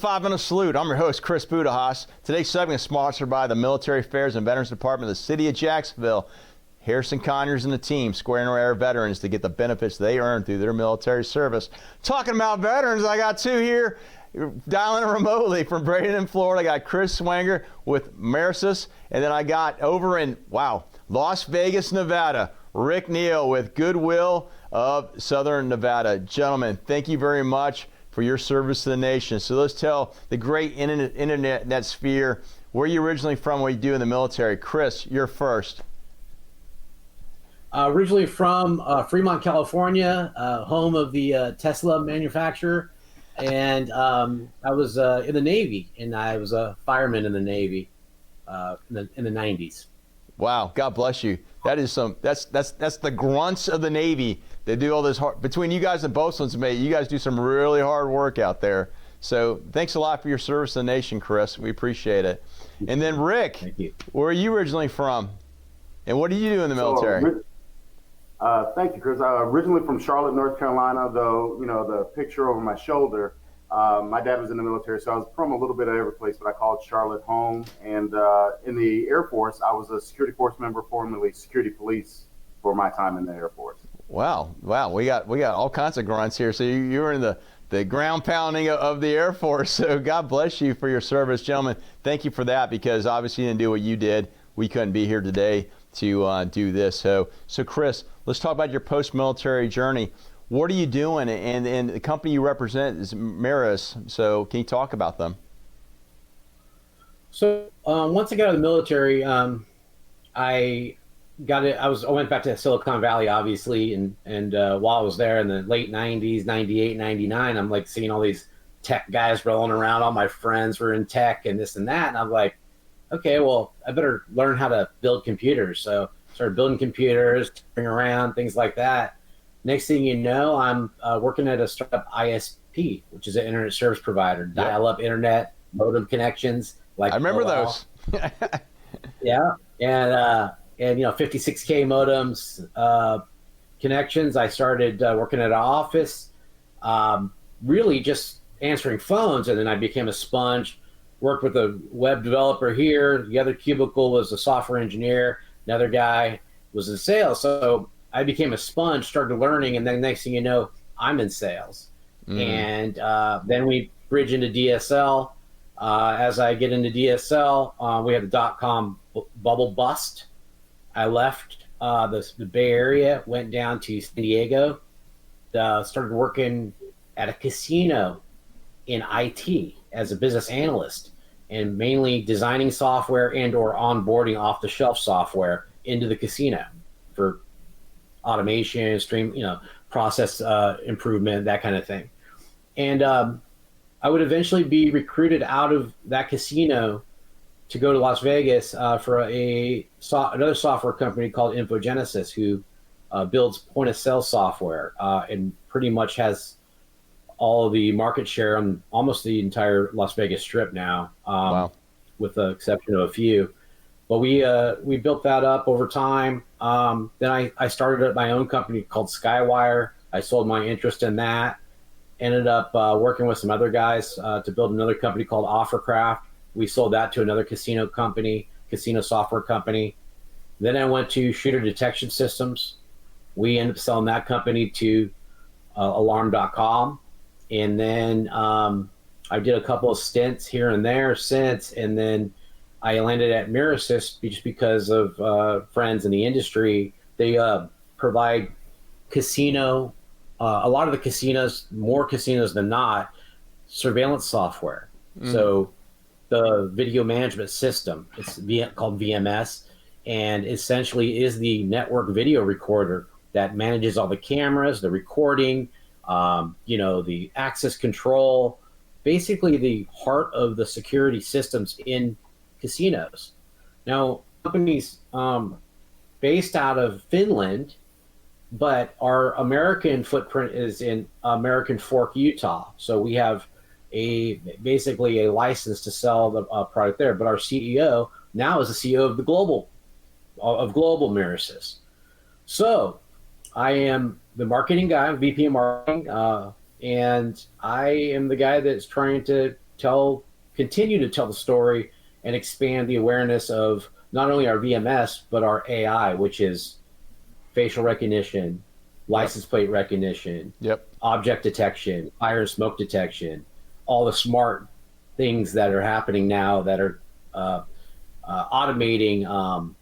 5-minute salute. I'm your host, Chris Budihas. Today's segment is sponsored by the Military Affairs and Veterans Department of the City of Jacksonville. Harrison Conyers and the team squaring away our veterans to get the benefits they earn through their military service. Talking about veterans, I got two here dialing remotely from Bradenton, Florida. I got Chris Swanger with Mirasys, and then I got over in, Las Vegas, Nevada, Rick Neal with Goodwill of Southern Nevada. Gentlemen, thank you very much for your service to the nation. So let's tell the great internet sphere where you're originally from, what you do in the military. Chris, you're first. Originally from Fremont, California, home of the Tesla manufacturer. And I was in the Navy, and I was a fireman in the Navy in the 90s. Wow, God bless you. That is that's the grunts of the Navy. They do all this hard, between you guys and boatswains, mate, you guys do some really hard work out there. So thanks a lot for your service to the nation, Chris. We appreciate it. And then Rick, thank you. Where are you originally from? And what do you do in the military? Thank you, Chris. Originally from Charlotte, North Carolina, though, you know, the picture over my shoulder, my dad was in the military, so I was from a little bit of every place, but I called Charlotte home. And in the Air Force, I was a security force member, formerly security police, for my time in the Air Force. Wow. We got all kinds of grunts here. So you were in the ground pounding of the Air Force. So God bless you for your service, gentlemen. Thank you for that, because obviously you didn't do what you did. We couldn't be here today to do this. So Chris, let's talk about your post-military journey. What are you doing? And the company you represent is Mirasys. So can you talk about them? So once I got out of the military, I went back to Silicon Valley, obviously, and while I was there in the late 90s, 98, 99, I'm like seeing all these tech guys rolling around. All my friends were in tech and this and that, and I'm like, okay, well, I better learn how to build computers. So started building computers, turning around, things like that. Next thing you know, I'm working at a startup ISP, which is an internet service provider, dial-up internet, modem connections. Like I remember those. Yeah, and you know, 56K modems, connections. I started working at an office, really just answering phones, and then I became a sponge. Worked with a web developer here. The other cubicle was a software engineer. Another guy was in sales. So I became a sponge, started learning, and then next thing you know, I'm in sales. And then we bridge into DSL. As I get into DSL, we had the .com bubble bust. I left the Bay Area, went down to San Diego, started working at a casino in IT as a business analyst, and mainly designing software and or onboarding off-the-shelf software into the casino for automation, process improvement, that kind of thing. And I would eventually be recruited out of that casino to go to Las Vegas for another software company called Infogenesis, who builds point-of-sale software and pretty much has all of the market share on almost the entire Las Vegas Strip now, with the exception of a few. But we built that up over time. Then I started my own company called Skywire. I sold my interest in that. Ended up working with some other guys to build another company called Offercraft. We sold that to another casino software company. Then I went to Shooter Detection Systems. We ended up selling that company to Alarm.com. And then I did a couple of stints here and there since, and then I landed at Mirasys just because of friends in the industry. They provide casino, a lot of the casinos, more casinos than not, surveillance software. So the video management system, it's called VMS, and essentially is the network video recorder that manages all the cameras, the recording, the access control, basically the heart of the security systems in casinos. Now, companies based out of Finland, but our American footprint is in American Fork, Utah. So we have basically a license to sell the product there. But our CEO now is the CEO of Global Mirasys. So I am the marketing guy, VP of marketing, and I am the guy that's trying to continue to tell the story and expand the awareness of not only our VMS, but our AI, which is facial recognition, license plate recognition, object detection, fire and smoke detection, all the smart things that are happening now that are automating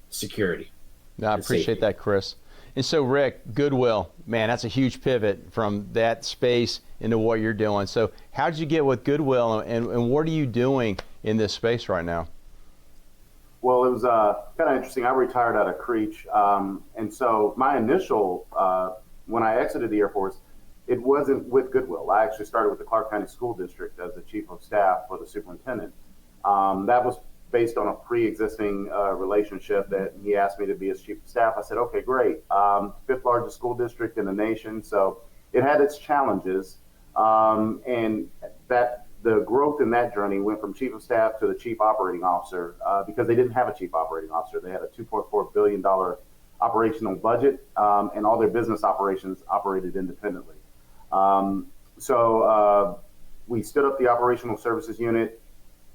security. No, I appreciate that, Chris. And so, Rick, Goodwill, man, that's a huge pivot from that space into what you're doing. So how did you get with Goodwill, and what are you doing in this space right now? Well, it was kind of interesting. I retired out of Creech, and so my initial, when I exited the Air Force, it wasn't with Goodwill. I actually started with the Clark County School District as the chief of staff for the superintendent. That was based on a pre-existing relationship that he asked me to be his chief of staff. I said, okay, great. Fifth largest school district in the nation. So it had its challenges. And that the growth in that journey went from chief of staff to the chief operating officer because they didn't have a chief operating officer. They had a $2.4 billion operational budget, and all their business operations operated independently. So we stood up the operational services unit,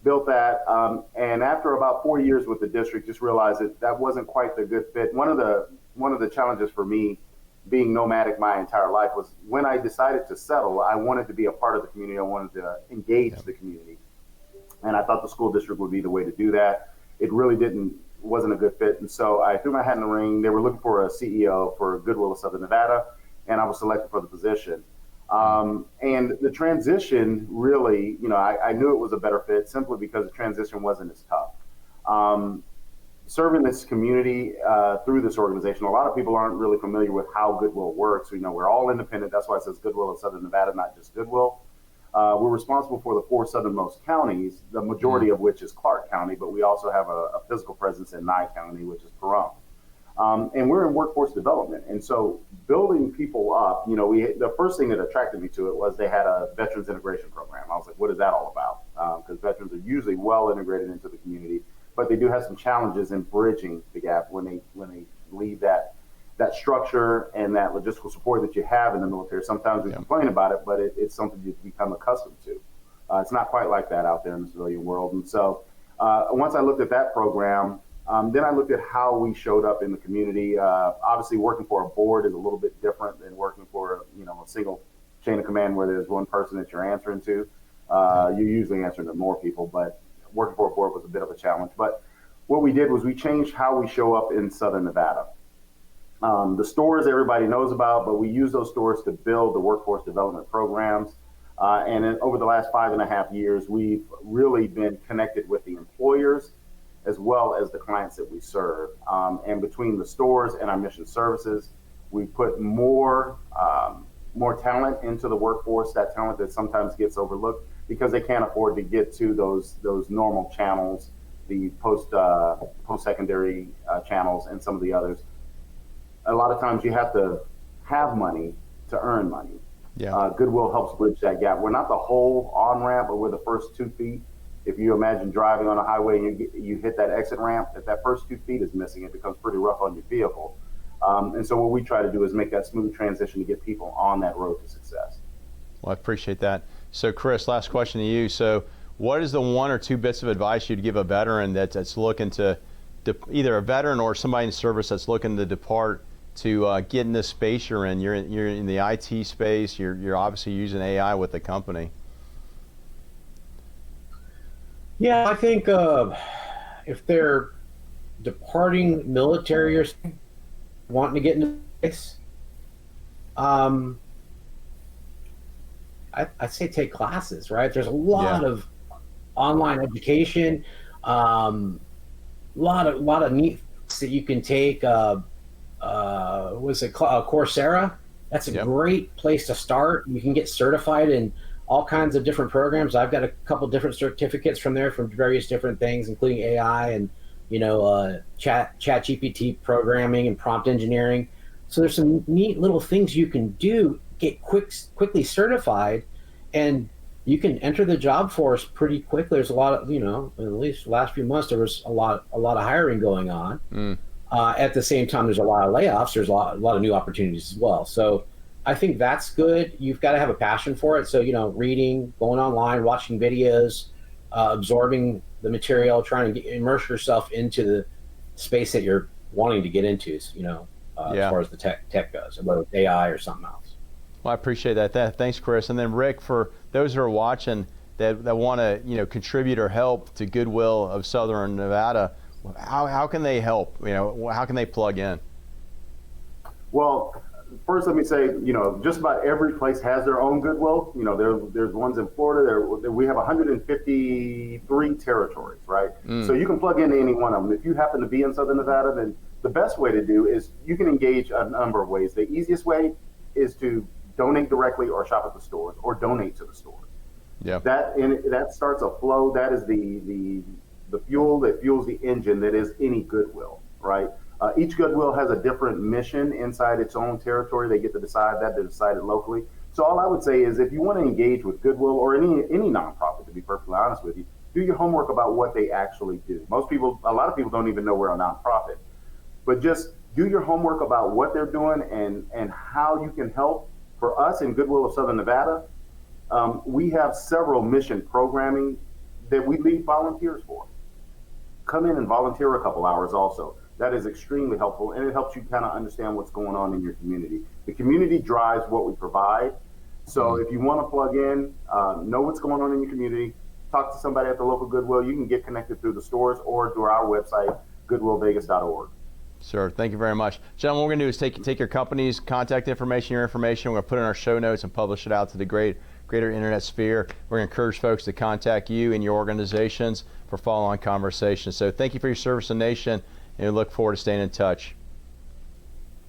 built that, and after about 4 years with the district, just realized that wasn't quite the good fit. One of the challenges for me, being nomadic my entire life, was when I decided to settle, I wanted to be a part of the community. I wanted to engage the community, and I thought the school district would be the way to do that. It really wasn't a good fit, and so I threw my hat in the ring. They were looking for a CEO for Goodwill of Southern Nevada, and I was selected for the position. And the transition really, I knew it was a better fit simply because the transition wasn't as tough. Serving this community through this organization, a lot of people aren't really familiar with how Goodwill works. We're all independent. That's why it says Goodwill of Southern Nevada, not just Goodwill. We're responsible for the 4 southernmost counties, the majority of which is Clark County, but we also have a physical presence in Nye County, which is Pahrump. And we're in workforce development. And so building people up, the first thing that attracted me to it was they had a veterans integration program. I was like, what is that all about? Because veterans are usually well integrated into the community, but they do have some challenges in bridging the gap when they leave that structure and that logistical support that you have in the military. Sometimes we complain about it, but it's something you become accustomed to. It's not quite like that out there in the civilian world. And so once I looked at that program, then I looked at how we showed up in the community. Obviously, working for a board is a little bit different than working for a single chain of command where there's one person that you're answering to. You're usually answering to more people, but working for a board was a bit of a challenge. But what we did was we changed how we show up in Southern Nevada. The stores everybody knows about, but we use those stores to build the workforce development programs. And then over the last 5.5 years, we've really been connected with the employers as well as the clients that we serve. And between the stores and our mission services, we put more talent into the workforce, that talent that sometimes gets overlooked because they can't afford to get to those normal channels, the post-secondary channels and some of the others. A lot of times you have to have money to earn money. Yeah. Goodwill helps bridge that gap. We're not the whole on-ramp, but we're the first 2 feet. If you imagine driving on a highway and you hit that exit ramp, if that first 2 feet is missing, it becomes pretty rough on your vehicle. And so what we try to do is make that smooth transition to get people on that road to success. Well, I appreciate that. So Chris, last question to you. So what is the 1 or 2 bits of advice you'd give a veteran that's looking to either a veteran or somebody in service that's looking to depart to get in this space you're in? You're in the IT space. You're obviously using AI with the company. Yeah, I think if they're departing military or wanting to get into this, I'd say take classes, right? There's a lot of online education, lot of neat things that you can take. Was it Coursera? That's a great place to start. You can get certified in all kinds of different programs. I've got a couple different certificates from there from various different things, including AI and chat GPT programming and prompt engineering. So there's some neat little things you can do, get quickly certified, and you can enter the job force pretty quickly. There's a lot of, at least the last few months, there was a lot of hiring going on. At the same time, there's a lot of layoffs. There's a lot of new opportunities as well. So I think that's good. You've got to have a passion for it. So, reading, going online, watching videos, absorbing the material, trying to immerse yourself into the space that you're wanting to get into, as far as the tech goes, whether it's AI or something else. Well, I appreciate that. Thanks, Chris. And then Rick, for those who are watching that want to, contribute or help to Goodwill of Southern Nevada, how can they help? How can they plug in? Well, first, let me say, just about every place has their own Goodwill. There's ones in Florida. We have 153 territories, right? So you can plug into any one of them. If you happen to be in Southern Nevada, then the best way to do is you can engage a number of ways. The easiest way is to donate directly or shop at the stores or donate to the stores. Yeah. That starts a flow. That is the fuel that fuels the engine that is any Goodwill, right? Each Goodwill has a different mission inside its own territory. They get to decide that. They decide it locally. So all I would say is if you want to engage with Goodwill or any nonprofit, to be perfectly honest with you, do your homework about what they actually do. A lot of people don't even know we're a nonprofit, but just do your homework about what they're doing and how you can help. For us in Goodwill of Southern Nevada, we have several mission programming that we lead volunteers for. Come in and volunteer a couple hours also. That is extremely helpful, and it helps you kind of understand what's going on in your community. The community drives what we provide. So if you want to plug in, know what's going on in your community, talk to somebody at the local Goodwill. You can get connected through the stores or through our website, goodwillvegas.org. Sir, thank you very much. Gentlemen, what we're going to do is take your company's contact information, your information. We're going to put it in our show notes and publish it out to the greater internet sphere. We're going to encourage folks to contact you and your organizations for follow-on conversations. So thank you for your service to the nation, and we look forward to staying in touch.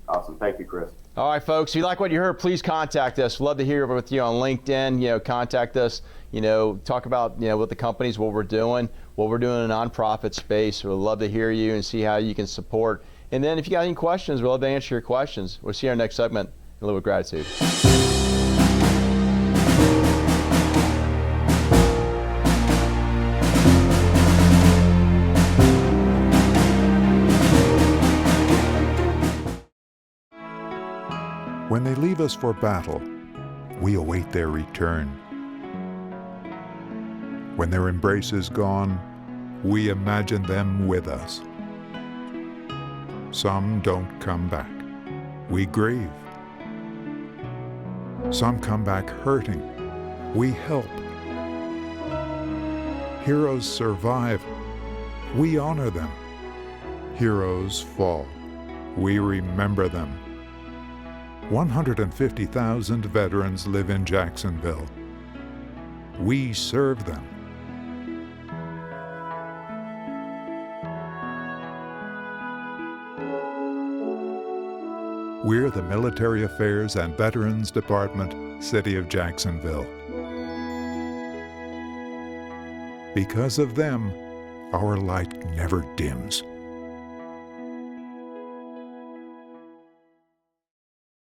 Awesome. Thank you, Chris. All right, folks, if you like what you heard, please contact us. We'd love to hear with you on LinkedIn. Contact us. Talk about what the companies, what we're doing in the nonprofit space. We'd love to hear you and see how you can support. And then if you got any questions, we'd love to answer your questions. We'll see you in our next segment. A little bit of gratitude. When they leave us for battle, we await their return. When their embrace is gone, we imagine them with us. Some don't come back. We grieve. Some come back hurting. We help. Heroes survive. We honor them. Heroes fall. We remember them. 150,000 veterans live in Jacksonville. We serve them. We're the Military Affairs and Veterans Department, City of Jacksonville. Because of them, our light never dims.